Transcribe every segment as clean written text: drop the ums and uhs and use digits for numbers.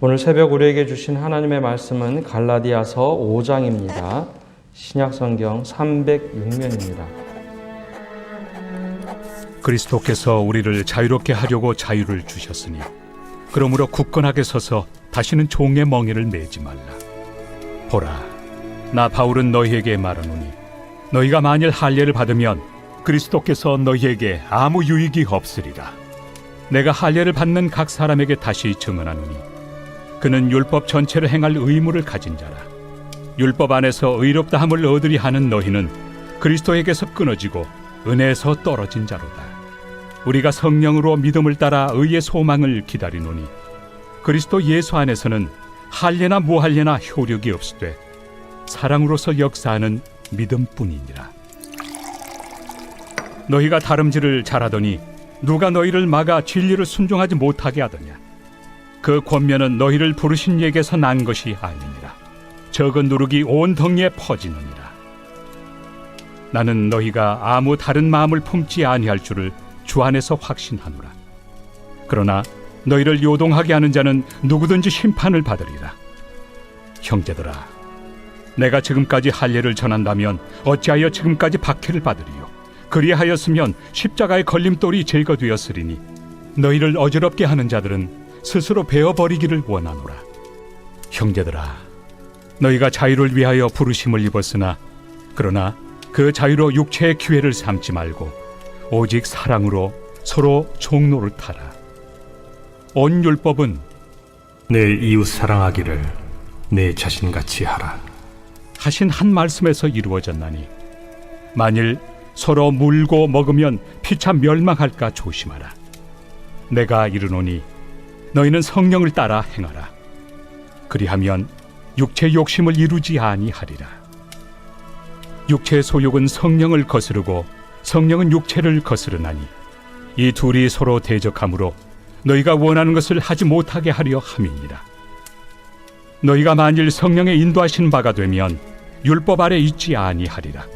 오늘 새벽 우리에게 주신 하나님의 말씀은 갈라디아서 5장입니다. 신약성경 306면입니다. 그리스도께서 우리를 자유롭게 하려고 자유를 주셨으니 그러므로 굳건하게 서서 다시는 종의 멍에를 매지 말라. 보라, 나 바울은 너희에게 말하노니 너희가 만일 할례를 받으면 그리스도께서 너희에게 아무 유익이 없으리라. 내가 할례를 받는 각 사람에게 다시 증언하노니 그는 율법 전체를 행할 의무를 가진 자라. 율법 안에서 의롭다함을 얻으리 하는 너희는 그리스도에게서 끊어지고 은혜에서 떨어진 자로다. 우리가 성령으로 믿음을 따라 의의 소망을 기다리노니 그리스도 예수 안에서는 할례나 무할례나 효력이 없으되 사랑으로서 역사하는 믿음뿐이니라. 너희가 다름질을 잘하더니 누가 너희를 막아 진리를 순종하지 못하게 하더냐. 그 권면은 너희를 부르신 이에게서 난 것이 아니니라. 적은 누룩이 온 덩이에 퍼지느니라. 나는 너희가 아무 다른 마음을 품지 아니할 줄을 주 안에서 확신하노라. 그러나 너희를 요동하게 하는 자는 누구든지 심판을 받으리라. 형제들아, 내가 지금까지 할례를 전한다면 어찌하여 지금까지 박해를 받으리요? 그리하였으면 십자가의 걸림돌이 제거되었으리니 너희를 어지럽게 하는 자들은 스스로 베어버리기를 원하노라. 형제들아, 너희가 자유를 위하여 부르심을 입었으나 그러나 그 자유로 육체의 기회를 삼지 말고 오직 사랑으로 서로 종로를 타라. 온 율법은 내 이웃 사랑하기를 내 자신같이 하라 하신 한 말씀에서 이루어졌나니 만일 서로 물고 먹으면 피차 멸망할까 조심하라. 내가 이르노니 너희는 성령을 따라 행하라. 그리하면 육체 욕심을 이루지 아니하리라. 육체의 소욕은 성령을 거스르고 성령은 육체를 거스르나니 이 둘이 서로 대적하므로 너희가 원하는 것을 하지 못하게 하려 함이니라. 너희가 만일 성령의 인도하신 바가 되면 율법 아래 있지 아니하리라.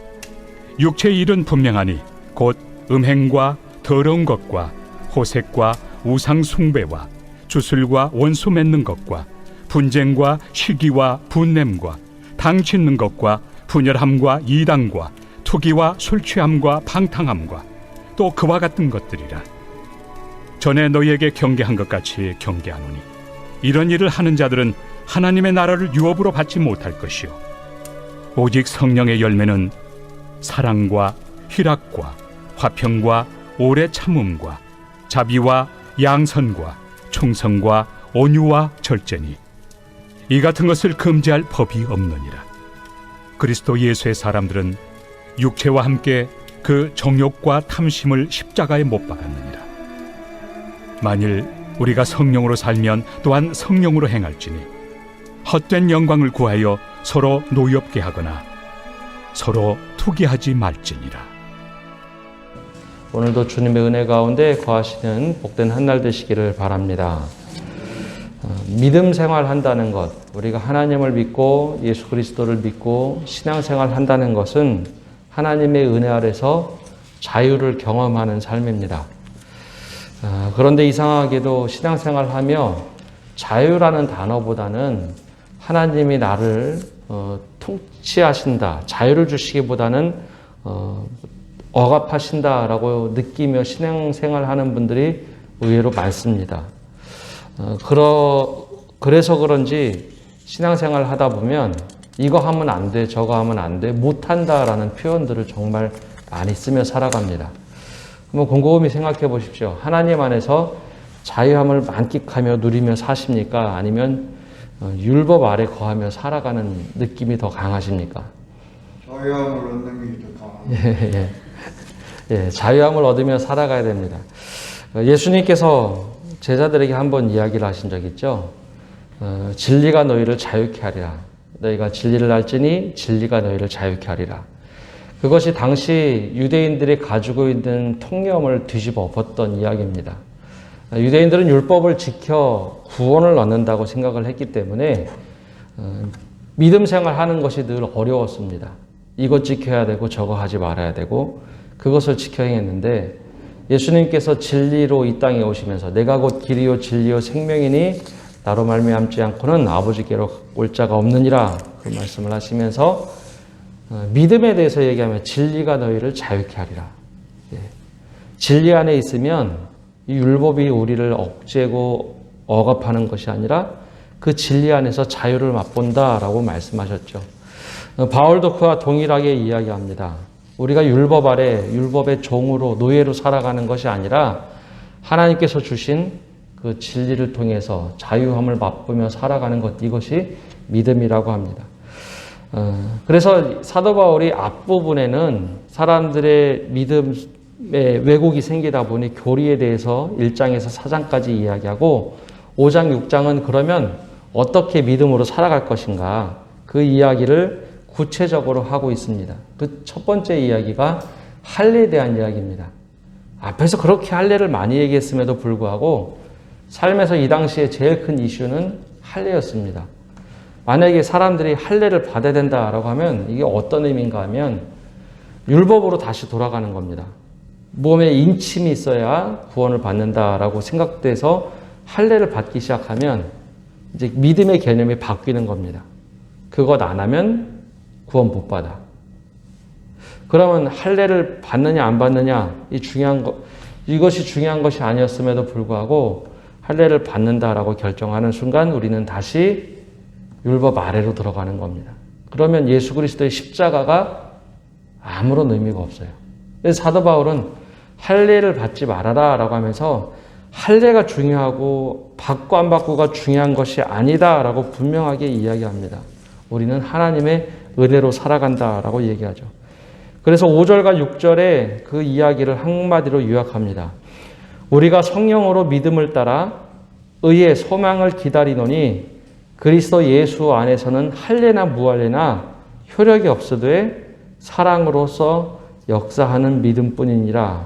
육체의 일은 분명하니 곧 음행과 더러운 것과 호색과 우상 숭배와 주술과 원수 맺는 것과 분쟁과 시기와 분냄과 당 짓는 것과 분열함과 이당과 투기와 술 취함과 방탕함과 또 그와 같은 것들이라. 전에 너희에게 경계한 것 같이 경계하노니 이런 일을 하는 자들은 하나님의 나라를 유업으로 받지 못할 것이요 오직 성령의 열매는 사랑과 희락과 화평과 오래 참음과 자비와 양선과 충성과 온유와 절제니 이 같은 것을 금지할 법이 없느니라. 그리스도 예수의 사람들은 육체와 함께 그 정욕과 탐심을 십자가에 못 박았느니라. 만일 우리가 성령으로 살면 또한 성령으로 행할지니 헛된 영광을 구하여 서로 노엽게 하거나 서로 투기하지 말지니라. 오늘도 주님의 은혜 가운데 거하시는 복된 한날 되시기를 바랍니다. 믿음 생활한다는 것, 우리가 하나님을 믿고 예수 그리스도를 믿고 신앙생활 한다는 것은 하나님의 은혜 아래서 자유를 경험하는 삶입니다. 그런데 이상하게도 신앙생활하며 자유라는 단어보다는 하나님이 나를 통치하신다, 자유를 주시기보다는 억압하신다라고 느끼며 신앙생활하는 분들이 의외로 많습니다. 그래서 그런지 신앙생활 하다 보면 이거 하면 안 돼, 저거 하면 안 돼, 못한다라는 표현들을 정말 많이 쓰며 살아갑니다. 한번 곰곰이 생각해 보십시오. 하나님 안에서 자유함을 만끽하며 누리며 사십니까? 아니면 율법 아래 거하며 살아가는 느낌이 더 강하십니까? 자유함을 얻는 게 더 강합니다. 예, 자유함을 얻으며 살아가야 됩니다. 예수님께서 제자들에게 한번 이야기를 하신 적 있죠. 진리가 너희를 자유케 하리라. 너희가 진리를 알지니 진리가 너희를 자유케 하리라. 그것이 당시 유대인들이 가지고 있는 통념을 뒤집어 엎었던 이야기입니다. 유대인들은 율법을 지켜 구원을 얻는다고 생각을 했기 때문에 믿음 생활하는 것이 늘 어려웠습니다. 이것 지켜야 되고 저거 하지 말아야 되고 그것을 지켜 행했는데 예수님께서 진리로 이 땅에 오시면서 내가 곧 길이요 진리요 생명이니 나로 말미암지 않고는 아버지께로 올 자가 없느니라 그 말씀을 하시면서 믿음에 대해서 얘기하면 진리가 너희를 자유케 하리라. 진리 안에 있으면 이 율법이 우리를 억제고 억압하는 것이 아니라 그 진리 안에서 자유를 맛본다라고 말씀하셨죠. 바울도 그와 동일하게 이야기합니다. 우리가 율법 아래 율법의 종으로 노예로 살아가는 것이 아니라 하나님께서 주신 그 진리를 통해서 자유함을 맛보며 살아가는 것, 이것이 믿음이라고 합니다. 그래서 사도 바울이 앞부분에는 사람들의 믿음에 왜곡이 생기다 보니 교리에 대해서 1장에서 4장까지 이야기하고 5장, 6장은 그러면 어떻게 믿음으로 살아갈 것인가 그 이야기를 구체적으로 하고 있습니다. 그 첫 번째 이야기가 할례에 대한 이야기입니다. 앞에서 그렇게 할례를 많이 얘기했음에도 불구하고 삶에서 이 당시에 제일 큰 이슈는 할례였습니다. 만약에 사람들이 할례를 받아야 된다라고 하면 이게 어떤 의미인가 하면 율법으로 다시 돌아가는 겁니다. 몸에 인침이 있어야 구원을 받는다라고 생각돼서 할례를 받기 시작하면 이제 믿음의 개념이 바뀌는 겁니다. 그것 안 하면 구원 못 받아. 그러면 할례를 받느냐 안 받느냐 이것이 중요한 것이 아니었음에도 불구하고 할례를 받는다라고 결정하는 순간 우리는 다시 율법 아래로 들어가는 겁니다. 그러면 예수 그리스도의 십자가가 아무런 의미가 없어요. 그래서 사도 바울은 할례를 받지 말아라라고 하면서 할례가 중요하고 받고 안 받고가 중요한 것이 아니다라고 분명하게 이야기합니다. 우리는 하나님의 은혜로 살아간다라고 얘기하죠. 그래서 5절과 6절에 그 이야기를 한마디로 요약합니다. 우리가 성령으로 믿음을 따라 의의 소망을 기다리노니 그리스도 예수 안에서는 할례나 무할례나 효력이 없어도 사랑으로서 역사하는 믿음뿐이니라.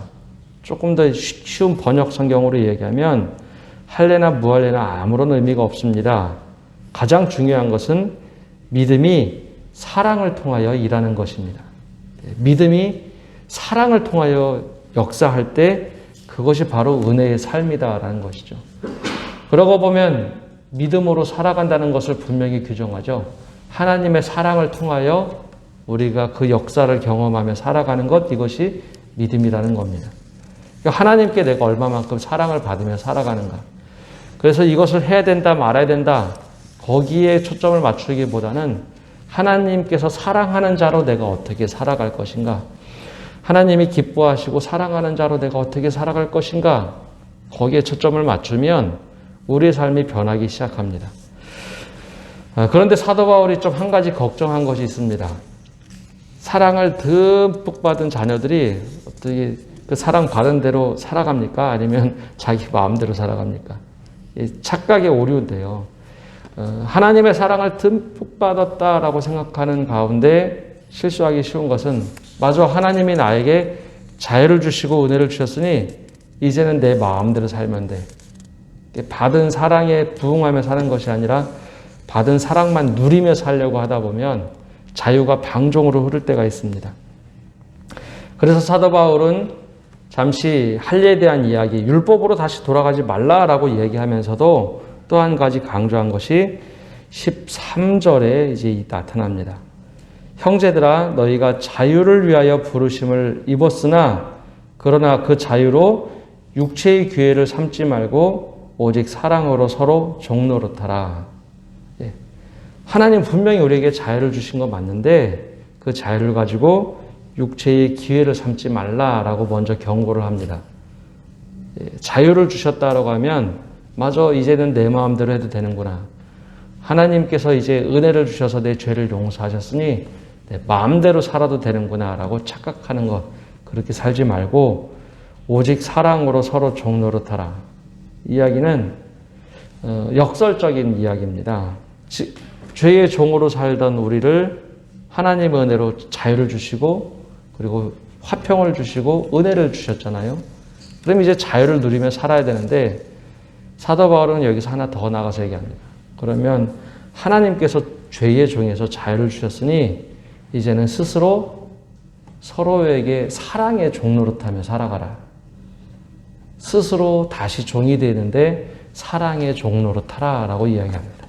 조금 더 쉬운 번역 성경으로 얘기하면 할례나 무할례나 아무런 의미가 없습니다. 가장 중요한 것은 믿음이 사랑을 통하여 일하는 것입니다. 믿음이 사랑을 통하여 역사할 때 그것이 바로 은혜의 삶이다라는 것이죠. 그러고 보면 믿음으로 살아간다는 것을 분명히 규정하죠. 하나님의 사랑을 통하여 우리가 그 역사를 경험하며 살아가는 것, 이것이 믿음이라는 겁니다. 그러니까 하나님께 내가 얼마만큼 사랑을 받으며 살아가는가. 그래서 이것을 해야 된다 말아야 된다 거기에 초점을 맞추기보다는 하나님께서 사랑하는 자로 내가 어떻게 살아갈 것인가, 하나님이 기뻐하시고 사랑하는 자로 내가 어떻게 살아갈 것인가, 거기에 초점을 맞추면 우리의 삶이 변하기 시작합니다. 그런데 사도 바울이 좀 한 가지 걱정한 것이 있습니다. 사랑을 듬뿍 받은 자녀들이 어떻게 그 사랑 받은 대로 살아갑니까? 아니면 자기 마음대로 살아갑니까? 착각의 오류인데요. 하나님의 사랑을 듬뿍 받았다라고 생각하는 가운데 실수하기 쉬운 것은, 마저 하나님이 나에게 자유를 주시고 은혜를 주셨으니 이제는 내 마음대로 살면 돼. 받은 사랑에 부응하며 사는 것이 아니라 받은 사랑만 누리며 살려고 하다 보면 자유가 방종으로 흐를 때가 있습니다. 그래서 사도 바울은 잠시 할례에 대한 이야기, 율법으로 다시 돌아가지 말라라고 얘기하면서도 또 한 가지 강조한 것이 13절에 이제 나타납니다. 형제들아, 너희가 자유를 위하여 부르심을 입었으나 그러나 그 자유로 육체의 기회를 삼지 말고 오직 사랑으로 서로 종노릇하라. 하나님 분명히 우리에게 자유를 주신 거 맞는데 그 자유를 가지고 육체의 기회를 삼지 말라라고 먼저 경고를 합니다. 자유를 주셨다라고 하면 맞아, 이제는 내 마음대로 해도 되는구나. 하나님께서 이제 은혜를 주셔서 내 죄를 용서하셨으니 내 마음대로 살아도 되는구나 라고 착각하는 것, 그렇게 살지 말고 오직 사랑으로 서로 종노릇하라. 이야기는 역설적인 이야기입니다. 죄의 종으로 살던 우리를 하나님의 은혜로 자유를 주시고 그리고 화평을 주시고 은혜를 주셨잖아요. 그럼 이제 자유를 누리며 살아야 되는데 사도 바울은 여기서 하나 더 나가서 얘기합니다. 그러면 하나님께서 죄의 종에서 자유를 주셨으니 이제는 스스로 서로에게 사랑의 종노릇하며 살아가라. 스스로 다시 종이 되는데 사랑의 종로로 타라라고 이야기합니다.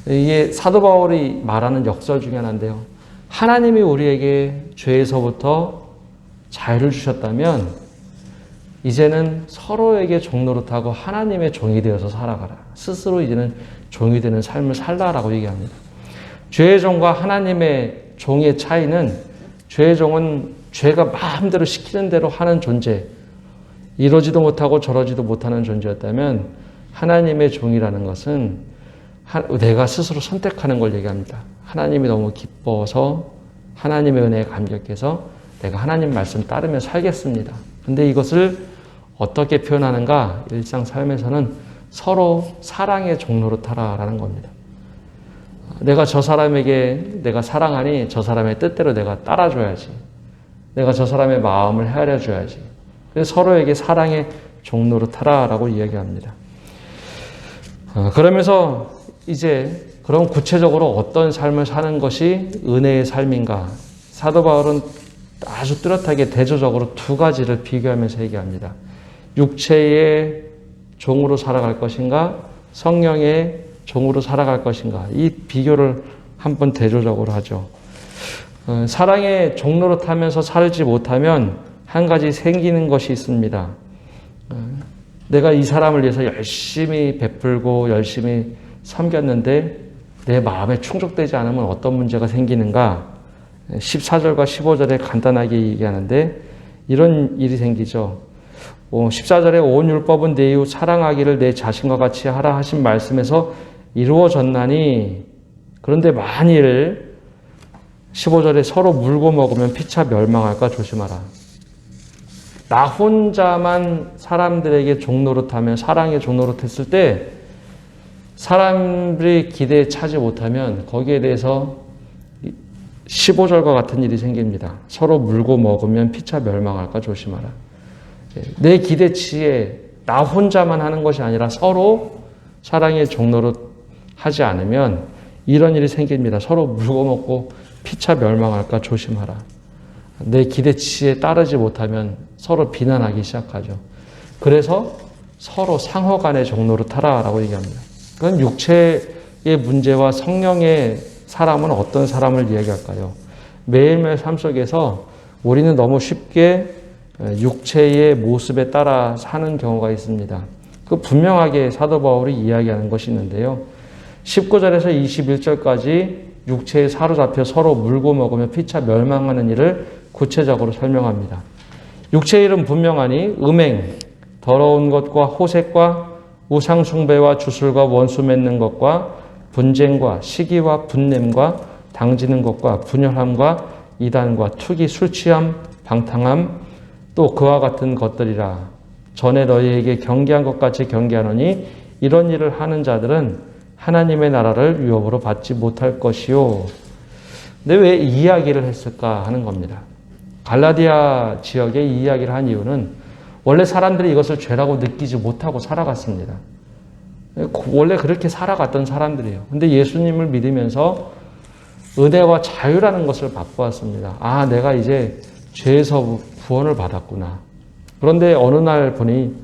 이게 사도 바울이 말하는 역설 중에 하나인데요. 하나님이 우리에게 죄에서부터 자유를 주셨다면 이제는 서로에게 종로로 타고 하나님의 종이 되어서 살아가라. 스스로 이제는 종이 되는 삶을 살라라고 얘기합니다. 죄의 종과 하나님의 종의 차이는 죄의 종은 죄가 마음대로 시키는 대로 하는 존재, 이러지도 못하고 저러지도 못하는 존재였다면 하나님의 종이라는 것은 내가 스스로 선택하는 걸 얘기합니다. 하나님이 너무 기뻐서 하나님의 은혜에 감격해서 내가 하나님 말씀 따르며 살겠습니다. 근데 이것을 어떻게 표현하는가? 일상 삶에서는 서로 사랑의 종로로 타라라는 겁니다. 내가 저 사람에게 내가 사랑하니 저 사람의 뜻대로 내가 따라줘야지. 내가 저 사람의 마음을 헤아려줘야지. 그래서 서로에게 사랑의 종로로 타라라고 이야기합니다. 그러면서 이제 그럼 구체적으로 어떤 삶을 사는 것이 은혜의 삶인가? 사도 바울은 아주 뚜렷하게 대조적으로 두 가지를 비교하면서 얘기합니다. 육체의 종으로 살아갈 것인가? 성령의 종으로 살아갈 것인가? 이 비교를 한번 대조적으로 하죠. 사랑의 종로로 타면서 살지 못하면 한 가지 생기는 것이 있습니다. 내가 이 사람을 위해서 열심히 베풀고 열심히 섬겼는데 내 마음에 충족되지 않으면 어떤 문제가 생기는가? 14절과 15절에 간단하게 얘기하는데 이런 일이 생기죠. 14절에 온 율법은 내 이웃 사랑하기를 내 자신과 같이 하라 하신 말씀에서 이루어졌나니 그런데 만일 15절에 서로 물고 먹으면 피차 멸망할까 조심하라. 나 혼자만 사람들에게 종노릇하면 사랑의 종노릇했을 때 사람들이 기대에 차지 못하면 거기에 대해서 15절과 같은 일이 생깁니다. 서로 물고 먹으면 피차 멸망할까 조심하라. 내 기대치에 나 혼자만 하는 것이 아니라 서로 사랑의 종노릇 하지 않으면 이런 일이 생깁니다. 서로 물고 먹고 피차 멸망할까 조심하라. 내 기대치에 따르지 못하면 서로 비난하기 시작하죠. 그래서 서로 상호간의 종로를 타라라고 얘기합니다. 그건 육체의 문제와 성령의 사람은 어떤 사람을 이야기할까요? 매일매일 삶 속에서 우리는 너무 쉽게 육체의 모습에 따라 사는 경우가 있습니다. 그 분명하게 사도 바울이 이야기하는 것이 있는데요. 19절에서 21절까지 육체에 사로잡혀 서로 물고 먹으며 피차 멸망하는 일을 구체적으로 설명합니다. 육체의 일은 분명하니 음행, 더러운 것과 호색과 우상 숭배와 주술과 원수 맺는 것과 분쟁과 시기와 분냄과 당지는 것과 분열함과 이단과 투기, 술 취함, 방탕함 또 그와 같은 것들이라. 전에 너희에게 경계한 것 같이 경계하노니 이런 일을 하는 자들은 하나님의 나라를 유업으로 받지 못할 것이요. 근데 왜 이 이야기를 했을까 하는 겁니다. 갈라디아 지역에 이 이야기를 한 이유는 원래 사람들이 이것을 죄라고 느끼지 못하고 살아갔습니다. 원래 그렇게 살아갔던 사람들이에요. 근데 예수님을 믿으면서 은혜와 자유라는 것을 맛보았습니다. 아, 내가 이제 죄에서 구원을 받았구나. 그런데 어느 날 보니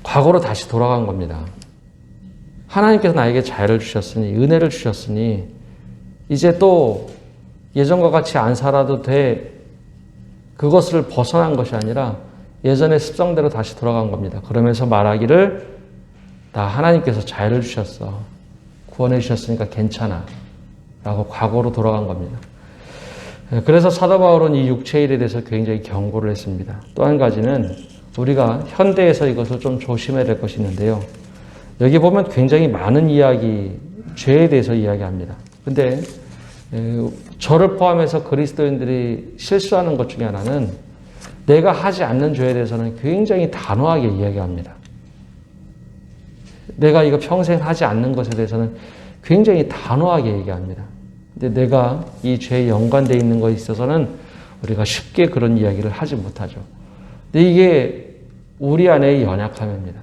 과거로 다시 돌아간 겁니다. 하나님께서 나에게 자유를 주셨으니, 은혜를 주셨으니 이제 또 예전과 같이 안 살아도 돼. 그것을 벗어난 것이 아니라 예전의 습성대로 다시 돌아간 겁니다. 그러면서 말하기를 나 하나님께서 자유를 주셨어. 구원해 주셨으니까 괜찮아. 라고 과거로 돌아간 겁니다. 그래서 사도 바울은 이 육체의 일에 대해서 굉장히 경고를 했습니다. 또 한 가지는 우리가 현대에서 이것을 좀 조심해야 될 것이 있는데요. 여기 보면 굉장히 많은 이야기, 죄에 대해서 이야기합니다. 근데 저를 포함해서 그리스도인들이 실수하는 것 중에 하나는 내가 하지 않는 죄에 대해서는 굉장히 단호하게 이야기합니다. 내가 이거 평생 하지 않는 것에 대해서는 굉장히 단호하게 얘기합니다. 근데 내가 이 죄에 연관되어 있는 것에 있어서는 우리가 쉽게 그런 이야기를 하지 못하죠. 근데 이게 우리 안의 연약함입니다.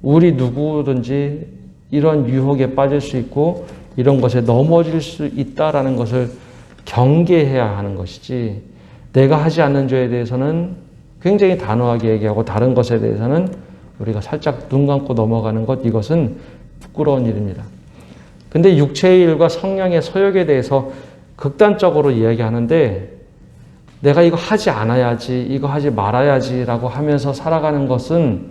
우리 누구든지 이런 유혹에 빠질 수 있고 이런 것에 넘어질 수 있다라는 것을 경계해야 하는 것이지, 내가 하지 않는 죄에 대해서는 굉장히 단호하게 얘기하고 다른 것에 대해서는 우리가 살짝 눈 감고 넘어가는 것, 이것은 부끄러운 일입니다. 근데 육체의 일과 성령의 소욕에 대해서 극단적으로 이야기하는데 내가 이거 하지 않아야지, 이거 하지 말아야지 라고 하면서 살아가는 것은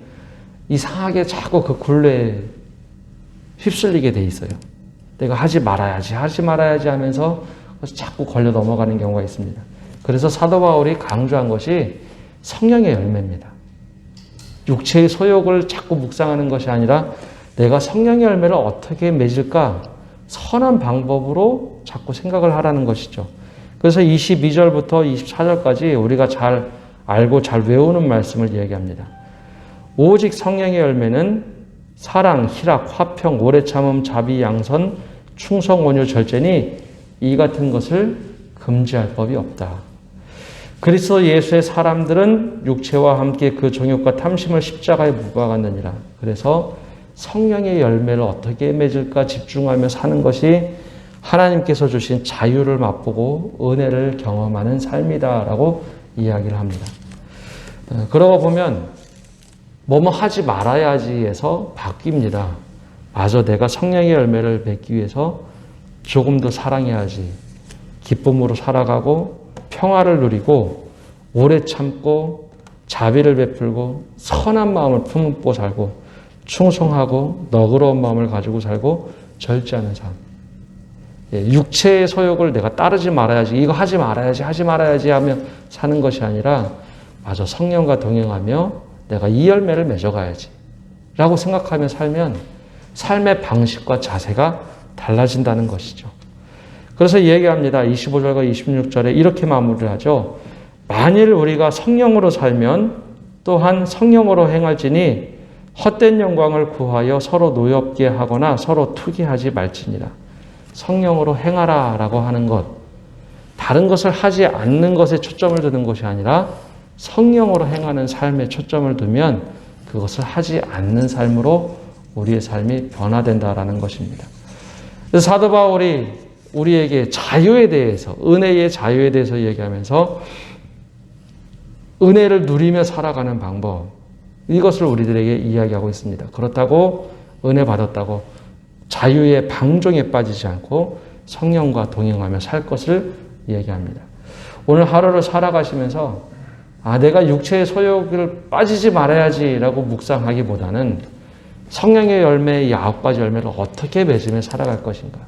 이상하게 자꾸 그 굴레에 휩쓸리게 돼 있어요. 내가 하지 말아야지 하면서 자꾸 걸려 넘어가는 경우가 있습니다. 그래서 사도 바울이 강조한 것이 성령의 열매입니다. 육체의 소욕을 자꾸 묵상하는 것이 아니라 내가 성령의 열매를 어떻게 맺을까? 선한 방법으로 자꾸 생각을 하라는 것이죠. 그래서 22절부터 24절까지 우리가 잘 알고 잘 외우는 말씀을 이야기합니다. 오직 성령의 열매는 사랑, 희락, 화평, 오래 참음, 자비, 양선, 충성, 온유, 절제니 이 같은 것을 금지할 법이 없다. 그리스도 예수의 사람들은 육체와 함께 그 정욕과 탐심을 십자가에 못 박았느니라. 그래서 성령의 열매를 어떻게 맺을까 집중하며 사는 것이 하나님께서 주신 자유를 맛보고 은혜를 경험하는 삶이다라고 이야기를 합니다. 그러고 보면 뭐뭐 하지 말아야지에서 바뀝니다. 맞아, 내가 성령의 열매를 맺기 위해서 조금 더 사랑해야지. 기쁨으로 살아가고 평화를 누리고 오래 참고 자비를 베풀고 선한 마음을 품고 살고 충성하고 너그러운 마음을 가지고 살고 절제하는 삶. 육체의 소욕을 내가 따르지 말아야지, 이거 하지 말아야지 하며 사는 것이 아니라 맞아, 성령과 동행하며 내가 이 열매를 맺어가야지 라고 생각하며 살면 삶의 방식과 자세가 달라진다는 것이죠. 그래서 얘기합니다. 25절과 26절에 이렇게 마무리를 하죠. 만일 우리가 성령으로 살면 또한 성령으로 행할지니 헛된 영광을 구하여 서로 노엽게 하거나 서로 투기하지 말지니라. 성령으로 행하라 라고 하는 것, 다른 것을 하지 않는 것에 초점을 두는 것이 아니라 성령으로 행하는 삶에 초점을 두면 그것을 하지 않는 삶으로 우리의 삶이 변화된다라는 것입니다. 그래서 사도 바울이 우리에게 자유에 대해서, 은혜의 자유에 대해서 얘기하면서 은혜를 누리며 살아가는 방법, 이것을 우리들에게 이야기하고 있습니다. 그렇다고 은혜 받았다고 자유의 방종에 빠지지 않고 성령과 동행하며 살 것을 얘기합니다. 오늘 하루를 살아가시면서 내가 육체의 소욕을 빠지지 말아야지라고 묵상하기보다는 성령의 열매, 이 9가지 열매를 어떻게 맺으며 살아갈 것인가.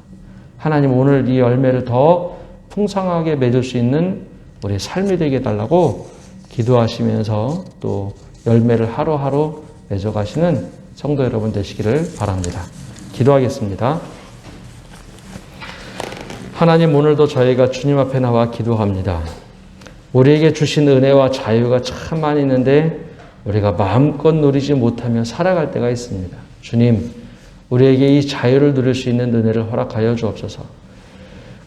하나님, 오늘 이 열매를 더 풍성하게 맺을 수 있는 우리의 삶이 되게 해달라고 기도하시면서 또 열매를 하루하루 맺어가시는 성도 여러분 되시기를 바랍니다. 기도하겠습니다. 하나님, 오늘도 저희가 주님 앞에 나와 기도합니다. 우리에게 주신 은혜와 자유가 참 많이 있는데 우리가 마음껏 누리지 못하며 살아갈 때가 있습니다. 주님, 우리에게 이 자유를 누릴 수 있는 은혜를 허락하여 주옵소서.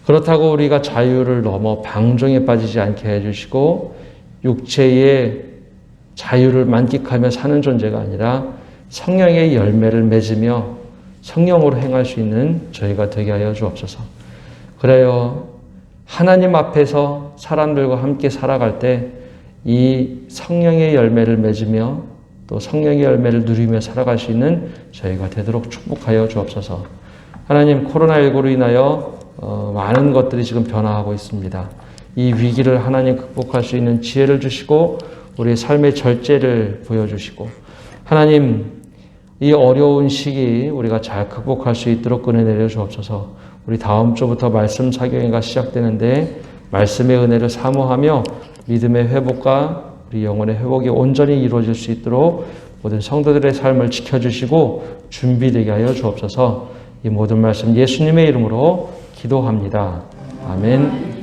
그렇다고 우리가 자유를 넘어 방종에 빠지지 않게 해주시고 육체의 자유를 만끽하며 사는 존재가 아니라 성령의 열매를 맺으며 성령으로 행할 수 있는 저희가 되게 하여 주옵소서. 그래요, 하나님 앞에서 사람들과 함께 살아갈 때 이 성령의 열매를 맺으며 또 성령의 열매를 누리며 살아갈 수 있는 저희가 되도록 축복하여 주옵소서. 하나님, 코로나19로 인하여 많은 것들이 지금 변화하고 있습니다. 이 위기를 하나님 극복할 수 있는 지혜를 주시고 우리의 삶의 절제를 보여주시고 하나님, 이 어려운 시기 우리가 잘 극복할 수 있도록 은혜 내려 주옵소서. 우리 다음 주부터 말씀 사경회가 시작되는데 말씀의 은혜를 사모하며 믿음의 회복과 우리 영혼의 회복이 온전히 이루어질 수 있도록 모든 성도들의 삶을 지켜주시고 준비되게 하여 주옵소서. 이 모든 말씀 예수님의 이름으로 기도합니다. 아멘.